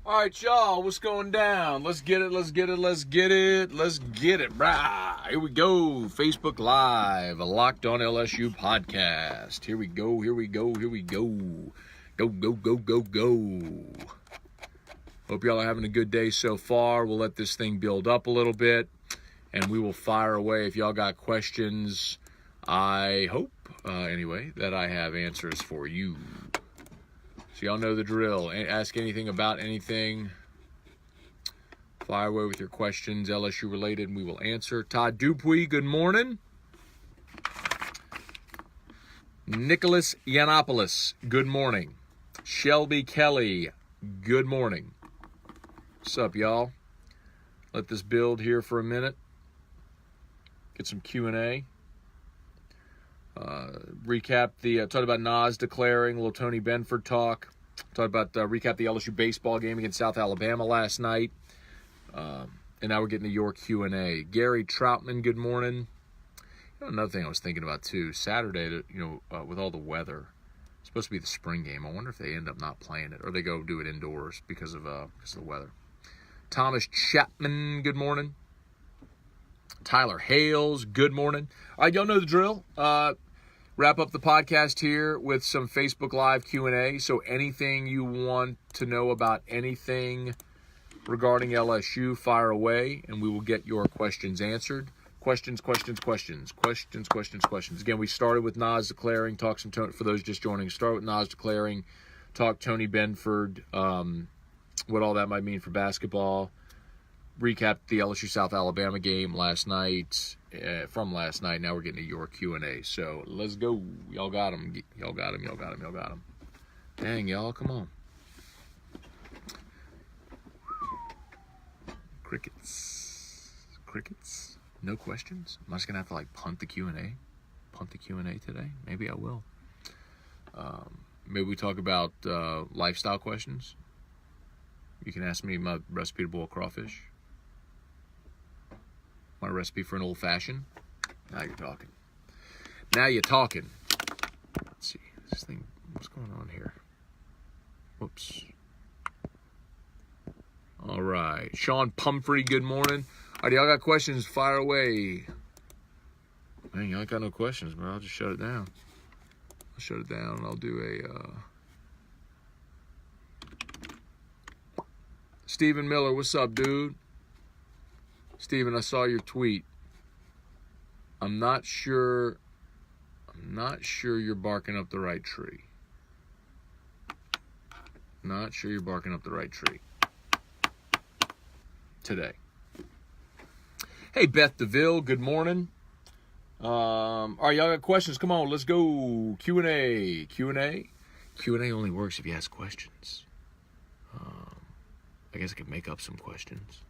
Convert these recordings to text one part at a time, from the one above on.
All right, y'all, what's going down? Let's get it. Brah. Here we go. Facebook Live, a Locked On LSU podcast. Here we go. Go. Hope y'all are having a good day so far. We'll let this thing build up a little bit, and we will fire away. If y'all got questions, I hope, anyway, that I have answers for you. So y'all know the drill. Ask anything about anything. Fire away with your questions, LSU related, and we will answer. Todd Dupuy, good morning. Nicholas Yiannopoulos, good morning. Shelby Kelly, good morning. What's up, y'all? Let this build here for a minute. Get some Q&A. Talk about Nas declaring, a little Tony Benford talk. Talk about, recap the LSU baseball game against South Alabama last night. And now we're getting to your Q&A. Gary Troutman, good morning. Another thing I was thinking about, too, Saturday, with all the weather, it's supposed to be the spring game. I wonder if they end up not playing it, or they go do it indoors because of the weather. Thomas Chapman, good morning. Tyler Hales, good morning. All right, y'all know the drill. Wrap up the podcast here with some Facebook Live Q&A. So anything you want to know about anything regarding LSU, fire away, and we will get your questions answered. Questions. Again, we started with Nas declaring, talk some Tony, for those just joining, start with Nas declaring, talk Tony Benford, what all that might mean for basketball. Recap the LSU South Alabama game last night. Now we're getting to your Q&A. So let's go. Y'all got them. Dang, y'all, come on. Crickets. No questions. Am I just gonna have to punt the Q&A today? Maybe I will. Maybe we talk about lifestyle questions. You can ask me my recipe to boil crawfish. My recipe for an old-fashioned. Now you're talking. Let's see. This thing, what's going on here? Whoops. All right. Sean Pumphrey, good morning. All right, y'all got questions? Fire away. Man, y'all ain't got no questions, bro. I'll just shut it down. And I'll do a... Stephen Miller, what's up, dude? Steven, I saw your tweet. I'm not sure you're barking up the right tree. Today. Hey, Beth DeVille, good morning. All right, y'all got questions? Come on, let's go. Q&A. Q&A only works if you ask questions. I guess I could make up some questions.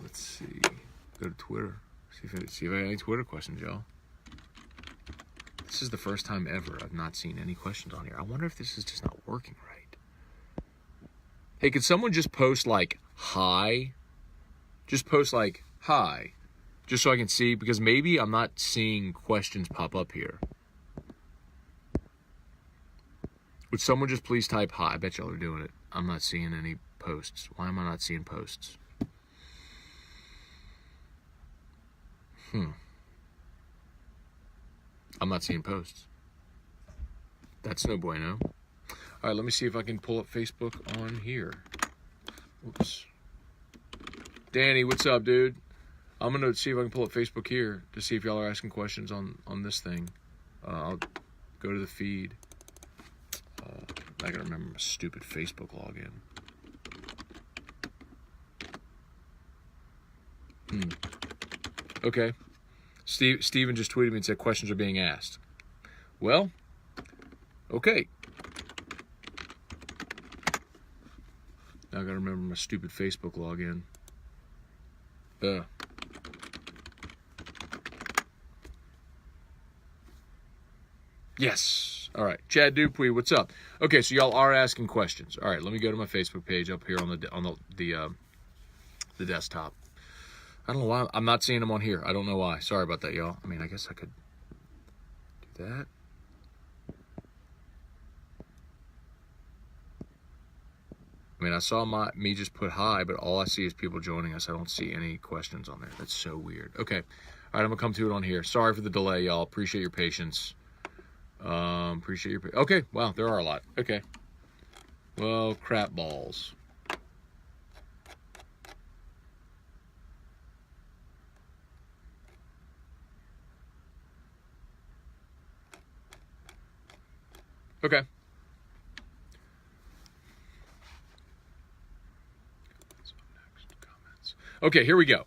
Let's see. Go to Twitter. See if I have any Twitter questions, y'all. This is the first time ever I've not seen any questions on here. I wonder if this is just not working right. Hey, could someone just post hi? Just post hi. Just so I can see, because maybe I'm not seeing questions pop up here. Would someone just please type hi? I bet y'all are doing it. I'm not seeing any posts. Why am I not seeing posts? I'm not seeing posts. That's no bueno. All right, let me see if I can pull up Facebook on here. Oops. Danny, what's up, dude? I'm going to see if I can pull up Facebook here to see if y'all are asking questions on this thing. I'll go to the feed. I got to remember my stupid Facebook login. Okay. Steven just tweeted me and said questions are being asked. Well, okay. Now I gotta remember my stupid Facebook login. Yes. All right. Chad Dupuy, what's up? Okay, so y'all are asking questions. All right, let me go to my Facebook page up here on the desktop. I don't know why I'm not seeing them on here. I don't know why. Sorry about that, y'all. I mean, I guess I could do that. mean, I saw me just put hi, but all I see is people joining us. I don't see any questions on there. That's so weird. Okay. All right, I'm going to come to it on here. Sorry for the delay, y'all. Appreciate your patience. Okay, wow, there are a lot. Okay. Well, crap balls. Okay. Okay, here we go.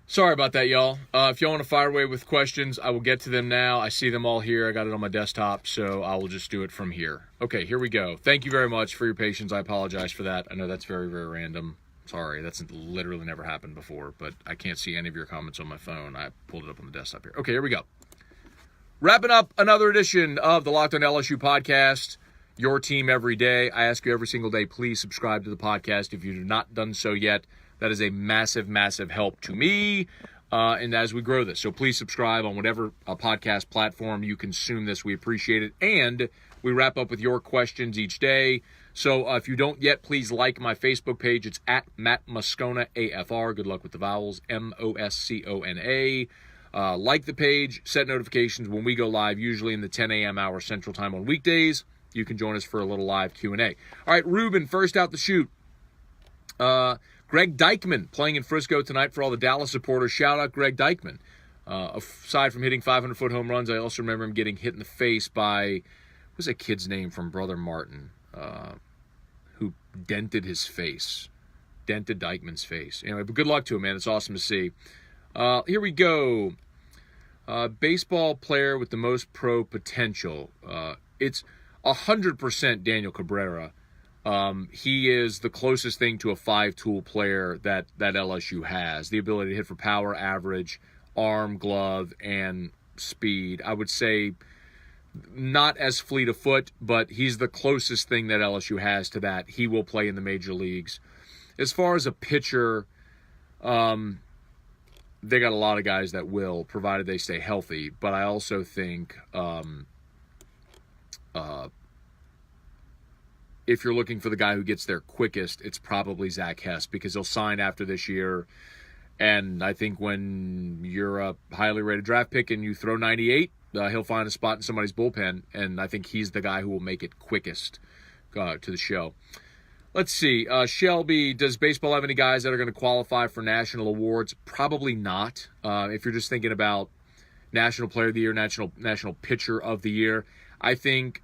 Sorry about that, y'all. If y'all want to fire away with questions, I will get to them now. I see them all here. I got it on my desktop, so I will just do it from here. Okay, here we go. Thank you very much for your patience. I apologize for that. I know that's very, very random. Sorry, that's literally never happened before, but I can't see any of your comments on my phone. I pulled it up on the desktop here. Okay, here we go. Wrapping up another edition of the Locked On LSU podcast, your team every day. I ask you every single day, please subscribe to the podcast if you have not done so yet. That is a massive, massive help to me and as we grow this. So please subscribe on whatever podcast platform you consume this. We appreciate it. And we wrap up with your questions each day. So if you don't yet, please like my Facebook page. It's at Matt Moscona, AFR. Good luck with the vowels, Moscona. Like the page, set notifications when we go live, usually in the 10 a.m. hour Central Time on weekdays. You can join us for a little live Q&A. All right, Ruben, first out the chute. Greg Dykman playing in Frisco tonight for all the Dallas supporters. Shout out Greg Dykman. Aside from hitting 500-foot home runs, I also remember him getting hit in the face by, what was that kid's name from Brother Martin, who dented his face. Dented Dykman's face. Anyway, but good luck to him, man. It's awesome to see. Here we go. Baseball player with the most pro potential. It's 100% Daniel Cabrera. He is the closest thing to a five-tool player that LSU has. The ability to hit for power, average, arm, glove, and speed. I would say not as fleet of foot, but he's the closest thing that LSU has to that. He will play in the major leagues. As far as a pitcher, they got a lot of guys that will, provided they stay healthy. But I also think if you're looking for the guy who gets there quickest, it's probably Zach Hess because he'll sign after this year. And I think when you're a highly rated draft pick and you throw 98, he'll find a spot in somebody's bullpen. And I think he's the guy who will make it quickest to the show. Let's see. Shelby, does baseball have any guys that are going to qualify for national awards? Probably not. If you're just thinking about National Player of the Year, National Pitcher of the Year, I think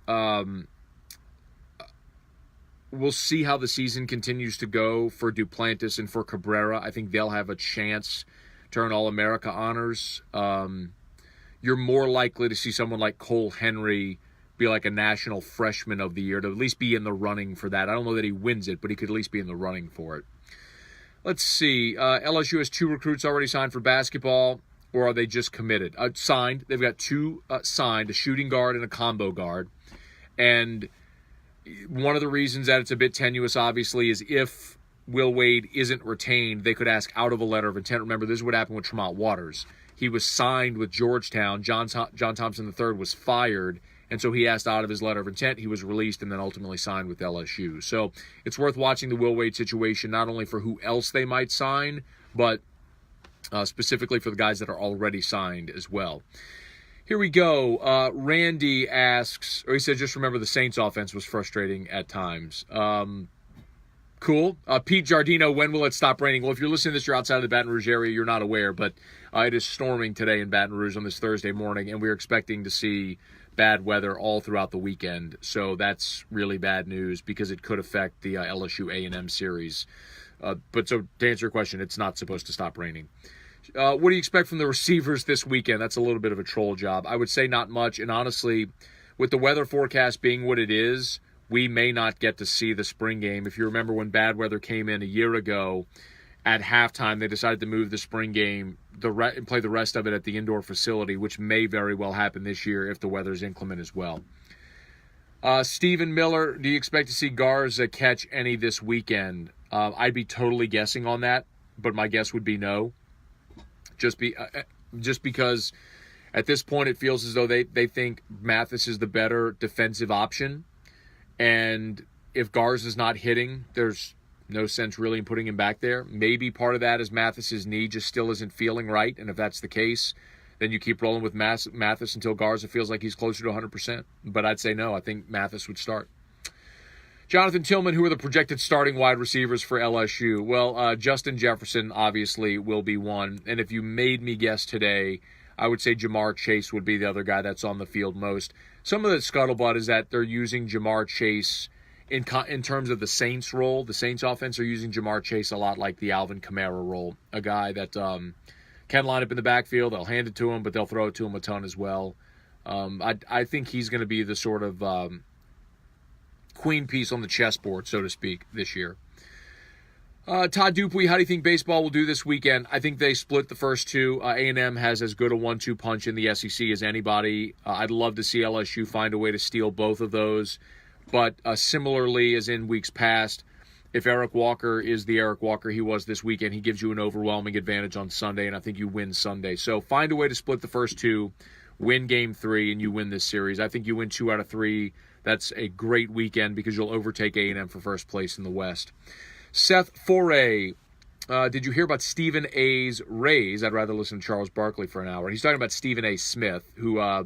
we'll see how the season continues to go for Duplantis and for Cabrera. I think they'll have a chance to earn All-America honors. You're more likely to see someone like Cole Henry be like a National Freshman of the Year, to at least be in the running for that. I don't know that he wins it, but he could at least be in the running for it. Let's see. LSU has 2 recruits already signed for basketball, or are they just committed? Signed. They've got 2 signed, a shooting guard and a combo guard. And one of the reasons that it's a bit tenuous, obviously, is if Will Wade isn't retained, they could ask out of a letter of intent. Remember, this is what happened with Tremont Waters. He was signed with Georgetown. John Thompson III was fired, and so he asked out of his letter of intent. He was released and then ultimately signed with LSU. So it's worth watching the Will Wade situation, not only for who else they might sign, but specifically for the guys that are already signed as well. Here we go. Randy asks, or he said, just remember the Saints offense was frustrating at times. Cool. Pete Giardino, when will it stop raining? Well, if you're listening to this, you're outside of the Baton Rouge area, you're not aware, but it is storming today in Baton Rouge on this Thursday morning, and we're expecting to see bad weather all throughout the weekend. So that's really bad news because it could affect the LSU A&M series. But so to answer your question, it's not supposed to stop raining. What do you expect from the receivers this weekend? That's a little bit of a troll job. I would say not much. And honestly, with the weather forecast being what it is, we may not get to see the spring game. If you remember when bad weather came in a year ago, at halftime, they decided to move the spring game and play the rest of it at the indoor facility, which may very well happen this year if the weather's inclement as well. Stephen Miller, do you expect to see Garza catch any this weekend? I'd be totally guessing on that, but my guess would be no. Just because at this point it feels as though they think Mathis is the better defensive option. And if Garza's not hitting, there's no sense really in putting him back there. Maybe part of that is Mathis's knee just still isn't feeling right, and if that's the case, then you keep rolling with Mathis until Garza feels like he's closer to 100%. But I'd say no. I think Mathis would start. Jonathan Tillman, who are the projected starting wide receivers for LSU? Well, Justin Jefferson obviously will be one. And if you made me guess today, I would say Jamar Chase would be the other guy that's on the field most. Some of the scuttlebutt is that they're using Jamar Chase in terms of the Saints role. The Saints offense are using Jamar Chase a lot like the Alvin Kamara role, a guy that can line up in the backfield. They'll hand it to him, but they'll throw it to him a ton as well. I think he's going to be the sort of queen piece on the chessboard, so to speak, this year. Todd Dupuy, how do you think baseball will do this weekend? I think they split the first two. A&M has as good a 1-2 punch in the SEC as anybody. I'd love to see LSU find a way to steal both of those. But similarly, as in weeks past, if Eric Walker is the Eric Walker he was this weekend, he gives you an overwhelming advantage on Sunday, and I think you win Sunday. So find a way to split the first two, win Game 3, and you win this series. I think you win 2 out of 3. That's a great weekend because you'll overtake A&M for first place in the West. Seth Foray, did you hear about Stephen A's raise? I'd rather listen to Charles Barkley for an hour. He's talking about Stephen A. Smith, who I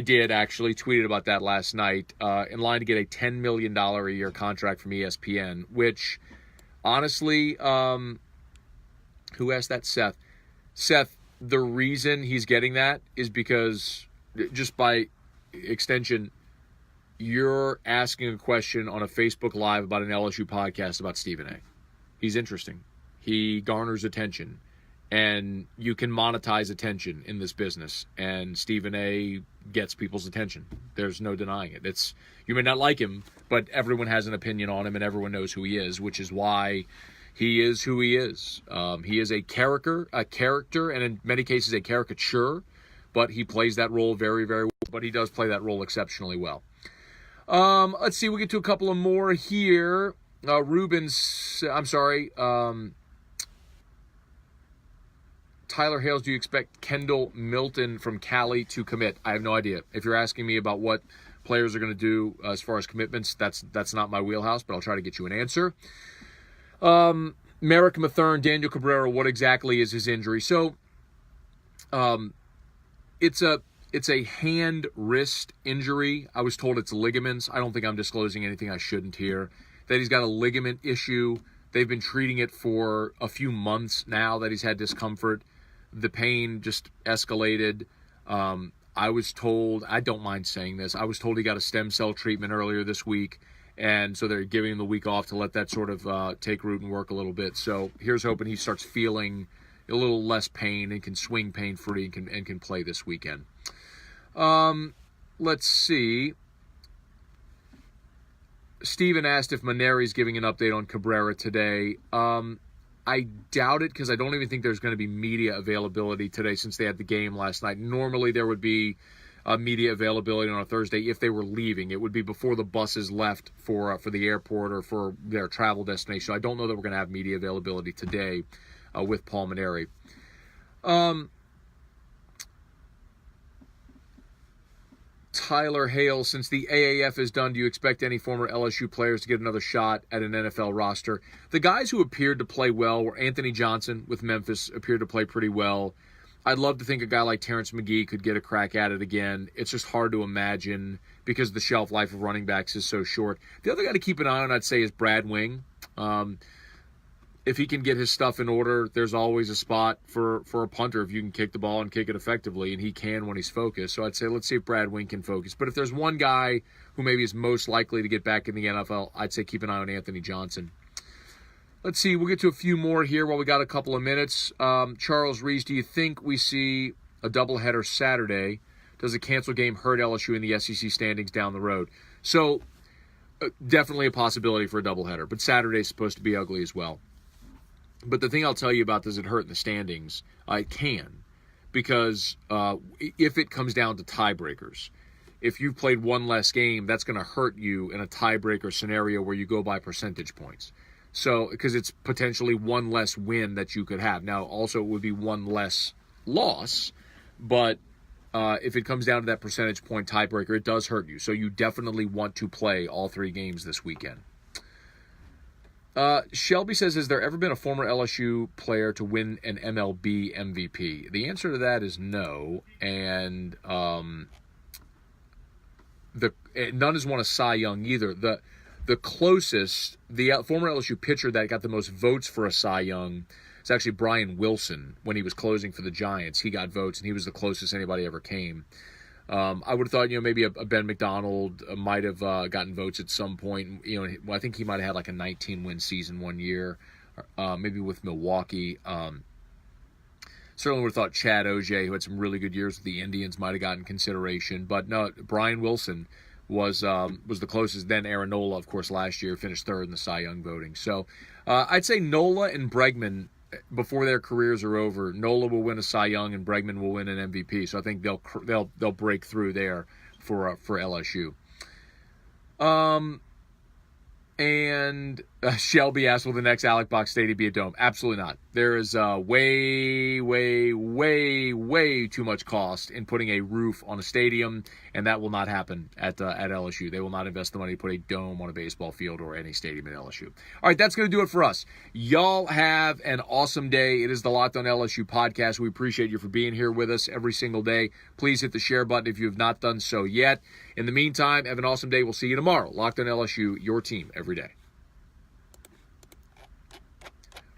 did actually tweeted about that last night, in line to get a $10 million a year contract from ESPN, which honestly, who asked that? Seth. Seth, the reason he's getting that is because, just by extension, you're asking a question on a Facebook Live about an LSU podcast about Stephen A. He's interesting. He garners attention. And you can monetize attention in this business. And Stephen A. gets people's attention. There's no denying it. You may not like him, but everyone has an opinion on him and everyone knows who he is, which is why he is who he is. He is a character, and in many cases a caricature, but he plays that role very, very well. But he does play that role exceptionally well. Let's see, we'll get to a couple of more here. Tyler Hales, do you expect Kendall Milton from Cali to commit? I have no idea. If you're asking me about what players are going to do as far as commitments, that's not my wheelhouse, but I'll try to get you an answer. Merrick Mathern, Daniel Cabrera, what exactly is his injury? So, it's a hand-wrist injury. I was told it's ligaments. I don't think I'm disclosing anything I shouldn't here. That he's got a ligament issue. They've been treating it for a few months now that he's had discomfort. The pain just escalated. I was told, I don't mind saying this, I was told he got a stem cell treatment earlier this week, and so they're giving him the week off to let that sort of take root and work a little bit. So here's hoping he starts feeling a little less pain and can swing pain-free and can play this weekend. Let's see. Steven asked if Maneri's giving an update on Cabrera today. I doubt it because I don't even think there's going to be media availability today since they had the game last night. Normally there would be media availability on a Thursday if they were leaving. It would be before the buses left for the airport or for their travel destination. I don't know that we're going to have media availability today with Paul Maneri. Tyler Hale, since the AAF is done, do you expect any former LSU players to get another shot at an NFL roster? The guys who appeared to play well were Anthony Johnson with Memphis, appeared to play pretty well. I'd love to think a guy like Terrence McGee could get a crack at it again. It's just hard to imagine because the shelf life of running backs is so short. The other guy to keep an eye on, I'd say, is Brad Wing. If he can get his stuff in order, there's always a spot for a punter if you can kick the ball and kick it effectively, and he can when he's focused. So I'd say let's see if Brad Wing can focus. But if there's one guy who maybe is most likely to get back in the NFL, I'd say keep an eye on Anthony Johnson. Let's see, we'll get to a few more here while we got a couple of minutes. Charles Reese, do you think we see a doubleheader Saturday? Does a canceled game hurt LSU in the SEC standings down the road? So definitely a possibility for a doubleheader, but Saturday's supposed to be ugly as well. But the thing I'll tell you about, does it hurt in the standings? It can, because if it comes down to tiebreakers, if you've played one less game, that's going to hurt you in a tiebreaker scenario where you go by percentage points. So, because it's potentially one less win that you could have. Now, also, it would be one less loss, but if it comes down to that percentage point tiebreaker, it does hurt you. So you definitely want to play all 3 games this weekend. Shelby says, has there ever been a former LSU player to win an MLB MVP? The answer to that is no. And none has won a Cy Young either. The closest, the former LSU pitcher that got the most votes for a Cy Young is actually Brian Wilson. When he was closing for the Giants, he got votes, and he was the closest anybody ever came. I would have thought, maybe a Ben McDonald might have gotten votes at some point. I think he might have had like a 19-win season one year, maybe with Milwaukee. Certainly would have thought Chad Oje, who had some really good years with the Indians, might have gotten consideration. But no, Brian Wilson was the closest. Then Aaron Nola, of course, last year finished 3rd in the Cy Young voting. So I'd say Nola and Bregman, before their careers are over, Nola will win a Cy Young and Bregman will win an MVP. So I think they'll break through there for LSU. And Shelby asked, will the next Alec Box Stadium be a dome? Absolutely not. There is way, way, way, way too much cost in putting a roof on a stadium, and that will not happen at LSU. They will not invest the money to put a dome on a baseball field or any stadium at LSU. All right, that's going to do it for us. Y'all have an awesome day. It is the Locked on LSU podcast. We appreciate you for being here with us every single day. Please hit the share button if you have not done so yet. In the meantime, have an awesome day. We'll see you tomorrow. Locked on LSU, your team every day.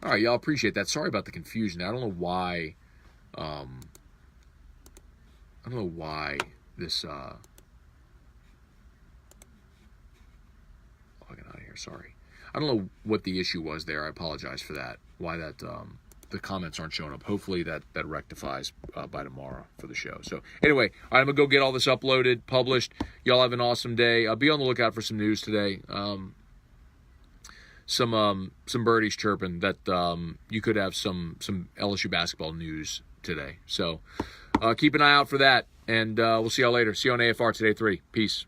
All right, y'all, appreciate that. Sorry about the confusion. I don't know why. This. Logging out of here. Sorry. I don't know what the issue was there. I apologize for that. Why that the comments aren't showing up. Hopefully that rectifies by tomorrow for the show. So anyway, all right, I'm gonna go get all this uploaded, published. Y'all have an awesome day. Be on the lookout for some news today. Some birdies chirping that you could have some LSU basketball news today. So keep an eye out for that, and we'll see y'all later. See you on AFR Today 3. Peace.